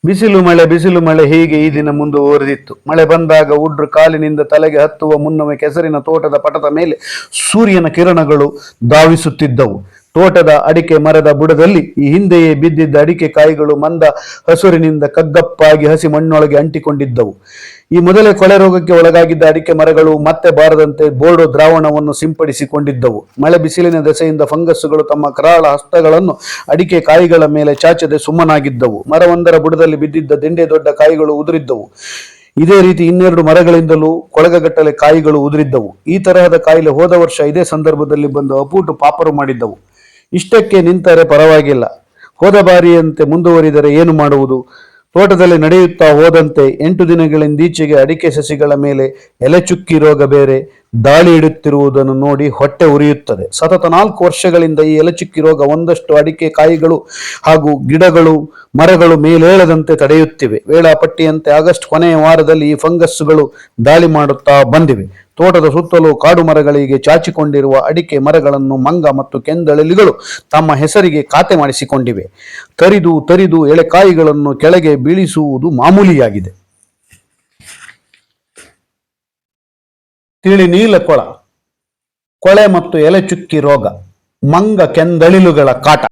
ಬಿಸಿಲು ಮಳೆ ಹೀಗೆ ಈ ದಿನ ಮುಂದುವರೆದಿತ್ತು. ಮಳೆ ಬಂದಾಗ ಉಡ್ರು ಕಾಲಿನಿಂದ ತಲೆಗೆ ಹತ್ತುವ ಮುನ್ನವೇ ಕೆಸರಿನ ತೋಟದ ಪಟದ ಮೇಲೆ ಸೂರ್ಯನ ಕಿರಣಗಳು ಧಾವಿಸುತ್ತಿದ್ದವು. ತೋಟದ ಅಡಿಕೆ ಮರದ ಬುಡದಲ್ಲಿ ಈ ಹಿಂದೆಯೇ ಬಿದ್ದಿದ್ದ ಅಡಿಕೆ ಕಾಯಿಗಳು ಮಂದ ಹಸುರಿನಿಂದ ಕಗ್ಗಪ್ಪಾಗಿ ಹಸಿ ಮಣ್ಣೊಳಗೆ ಅಂಟಿಕೊಂಡಿದ್ದವು. ಈ ಮೊದಲೇ ಕೊಳೆ ರೋಗಕ್ಕೆ ಒಳಗಾಗಿದ್ದ ಅಡಿಕೆ ಮರಗಳು ಮತ್ತೆ ಬಾರದಂತೆ ಬೋರ್ಡೋ ದ್ರಾವಣವನ್ನು ಸಿಂಪಡಿಸಿಕೊಂಡಿದ್ದವು. ಮಳೆ ಬಿಸಿಲಿನ ದೆಸೆಯಿಂದ ಫಂಗಸ್ಸುಗಳು ತಮ್ಮ ಕರಾಳ ಹಸ್ತಗಳನ್ನು ಅಡಿಕೆ ಕಾಯಿಗಳ ಮೇಲೆ ಚಾಚದೆ ಸುಮ್ಮನಾಗಿದ್ದವು. ಮರವೊಂದರ ಬುಡದಲ್ಲಿ ಬಿದ್ದಿದ್ದ ದಿಂಡೆ ದೊಡ್ಡ ಕಾಯಿಗಳು ಉದುರಿದ್ದವು. ಇದೇ ರೀತಿ 12 ಮರಗಳಿಂದಲೂ ಕೊಳಗಗಟ್ಟಲೆ ಕಾಯಿಗಳು ಉದುರಿದ್ದವು. ಈ ತರಹದ ಕಾಯಿಲೆ ಹೋದ ವರ್ಷ ಇದೇ ಸಂದರ್ಭದಲ್ಲಿ ಬಂದು ಅಪೂಟು ಪಾಪರು ಮಾಡಿದ್ದವು. ಇಷ್ಟಕ್ಕೆ ನಿಂತರೆ ಪರವಾಗಿಲ್ಲ, ಹೋದ ಬಾರಿಯಂತೆ ಮುಂದುವರಿದರೆ ಏನು ಮಾಡುವುದು? ತೋಟದಲ್ಲಿ ನಡೆಯುತ್ತಾ ಹೋದಂತೆ 8 ದಿನಗಳಿಂದೀಚೆಗೆ ಅಡಿಕೆ ಸಸಿಗಳ ಮೇಲೆ ಎಲೆಚುಕ್ಕಿ ರೋಗ ಬೇರೆ ದಾಳಿ ಇಡುತ್ತಿರುವುದನ್ನು ನೋಡಿ ಹೊಟ್ಟೆ ಉರಿಯುತ್ತದೆ. ಸತತ 4 ವರ್ಷಗಳಿಂದ ಈ ಎಲೆಚುಕ್ಕಿ ರೋಗ ಒಂದಷ್ಟು ಅಡಿಕೆ ಕಾಯಿಗಳು ಹಾಗೂ ಗಿಡಗಳು ಮರಗಳು ಮೇಲೇಳದಂತೆ ತಡೆಯುತ್ತಿವೆ. ವೇಳಾಪಟ್ಟಿಯಂತೆ ಆಗಸ್ಟ್ ಕೊನೆಯ ವಾರದಲ್ಲಿ ಈ ಫಂಗಸ್ಸುಗಳು ದಾಳಿ ಮಾಡುತ್ತಾ ಬಂದಿವೆ. ತೋಟದ ಸುತ್ತಲೂ ಕಾಡು ಮರಗಳಿಗೆ ಚಾಚಿಕೊಂಡಿರುವ ಅಡಿಕೆ ಮರಗಳನ್ನು ಮಂಗ ಮತ್ತು ಕೆಂದಳಲಿಗಳು ತಮ್ಮ ಹೆಸರಿಗೆ ಖಾತೆ ಮಾಡಿಸಿಕೊಂಡಿವೆ. ತರಿದು ಎಳೆಕಾಯಿಗಳನ್ನು ಕೆಳಗೆ ಬೀಳಿಸುವುದು ಮಾಮೂಲಿಯಾಗಿದೆ. ತಿಳಿ ನೀಲ ಕೊಳೆ ಮತ್ತು ಎಲೆಚುಕ್ಕಿ ರೋಗ, ಮಂಗ ಕೆಂದಳಿಲುಗಳ ಕಾಟ.